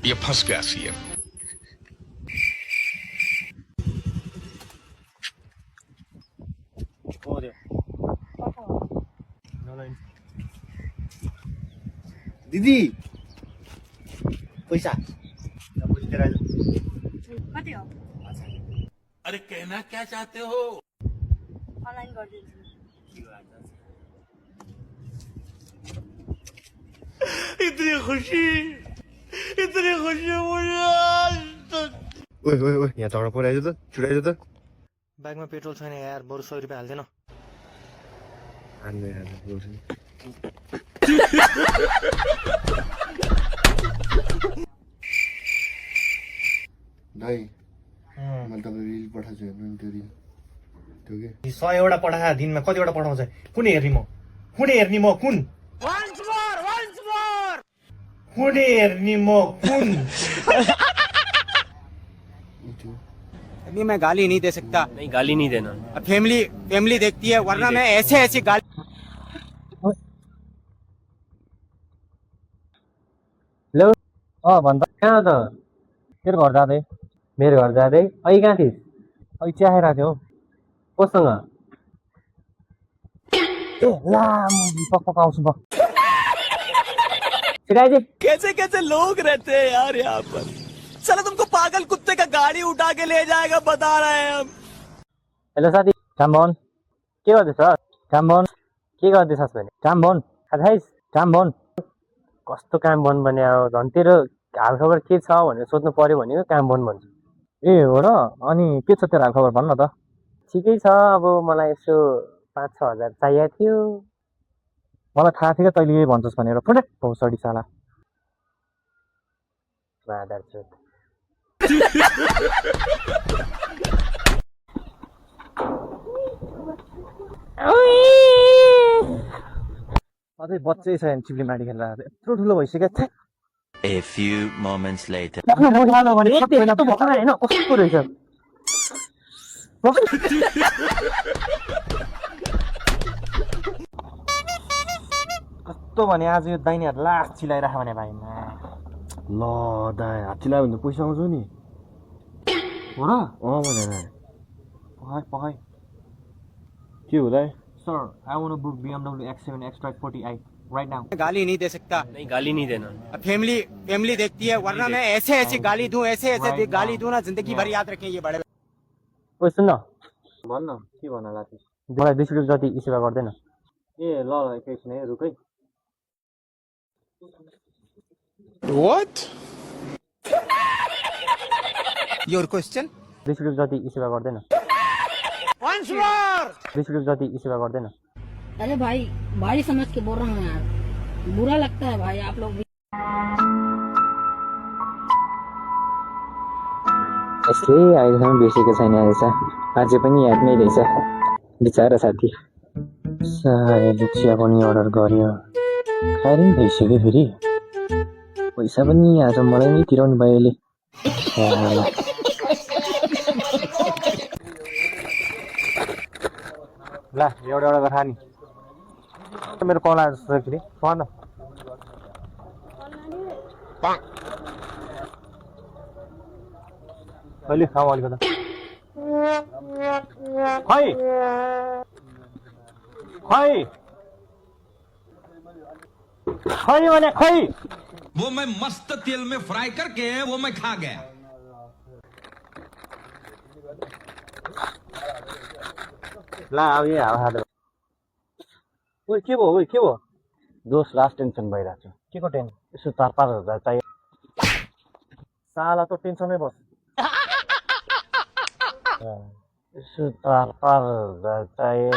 ये फंस गया सीएम। दीदी पैसा कति हो अरे कहना क्या चाहते हो? अनलाइन गरिदिन्छु इतनी खुशी मुझे आज तक। ओए ओए ओए यहाँ झगडा पराइज त छुटाइज त ब्यागमा पेट्रोल छैन यार, बरु 100 रुपियाँ हाल्दैन। हान्दै दाइ मैले तपाईँ रिल पठाएको छु हेर्नु नि त्यो रिल त्यो के 100 वटा पठाए दिनमा कतिवटा पठाउँछ? कुन हेर्ने म कुन हेर्ने म कुन कुन हेर्ने म कुन अभी मैं गाली नहीं दे सकता। नहीं, गाली नहीं देना। फैमिली देखती है, वरना मैं ऐसे गाली। हेलो भन् त कहाँ त? तेरो घर जाँदै? मेरो घर जाँदै? अहिले कहाँ थिइस्? अहिले चिया खाइरहेको थियौ? कोसँग? ए ला म पक्क आउँछु म। छिराइजे कैसे लोग रहते हैं यार यहाँ पर। चलो तुमको पागल कुत्ते का गाड़ी उठा के ले जाएगा, बता रहे हैं हम। हेलो साथी, काम भन। के गर्दैछस्? काम भन। के गर्दैछस् भने? काम भन। खाइस्? काम भन। कस्तो काम भन भने अब झन् तेरो हालखबर के छ भनेर सोध्नु पर्यो भनेको काम भन भन्छ। ए हो र? अनि के छ तेरो हालखबर भन्न त? ठिकै छ, अब मलाई यसो 5-6 हजार चाहिएको थियो। मलाई थाहा थियो तैँले यही भन्छस् भनेर फुटक भौसडी साला मादर चोद। अझै बच्चै छ चिप्ली माडी खेल्दा यत्रो ठुलो भइसक्यो छ। A few moments later. कस्तो रहेछ कस्तो भने आज यो दाइनेहरू लास चिलाइराख भने भाइमा ल दाइ हात चिलायो भने त पैसा आउँछ नि हो र? भनेर पखाइ के हो दाइ? Sir I want to book BMW X7 X-Drive 40i right now. गाली नहीं दे सकता। नहीं, गाली नहीं देना। फैमिली देखती है, वरना मैं ऐसे गाली दूं, ऐसे गाली दूं ना, जिंदगी भर याद रखें ये बड़े। ओइ सुन न भन्न के भन्न लाथि मलाई 20 रुपियाँ जति सेवा गर्दैन? ए ल ल एकैछिन है रुक है। What? योर क्वेश्चन 20 रुपियाँ जति सेवा गर्दैन? 20 रुपियाँ जति सेवा गर्दैन? अरे भाई समझ के बोल रहा हूँ यार, बुरा लगता है भाई आप लोग भी। यसले अहिलेसम्म बिर्सेको छैन रहेछ, अझै पनि यादमै रहेछ बिचारा साथी। सायद चिया पनि अर्डर गर्यो, खाएर नि भइसक्यो फेरि। पैसा पनि आज मलाई नै तिराउनु भयो अहिले। ल एउटा एउटा खा नि। मेरो कल आएर फेरि भन अहिले खाऊ अलिकति खै भने खै। वो मैं मस्त तेल में फ्राई करके वो मैं खा गया। ला अब यही हावा खाँदा ओइ के भयो दोस्त लास्ट टेन्सन भइरहेको छ। के को टेन्सन? यसो 4-5 हजार चाहियो। साला त टेन्सनै बस यसो 4-5 हजार चाहियो।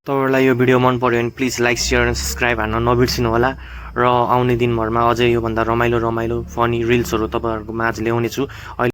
तपाईँहरूलाई यो भिडियो मन पर्यो भने please like share and subscribe हान्न नबिर्सिनु होला। र आउने दिनभरमा अझै योभन्दा रमाइलो फनी रिल्सहरू तपाईँहरूको माझ ल्याउने छु।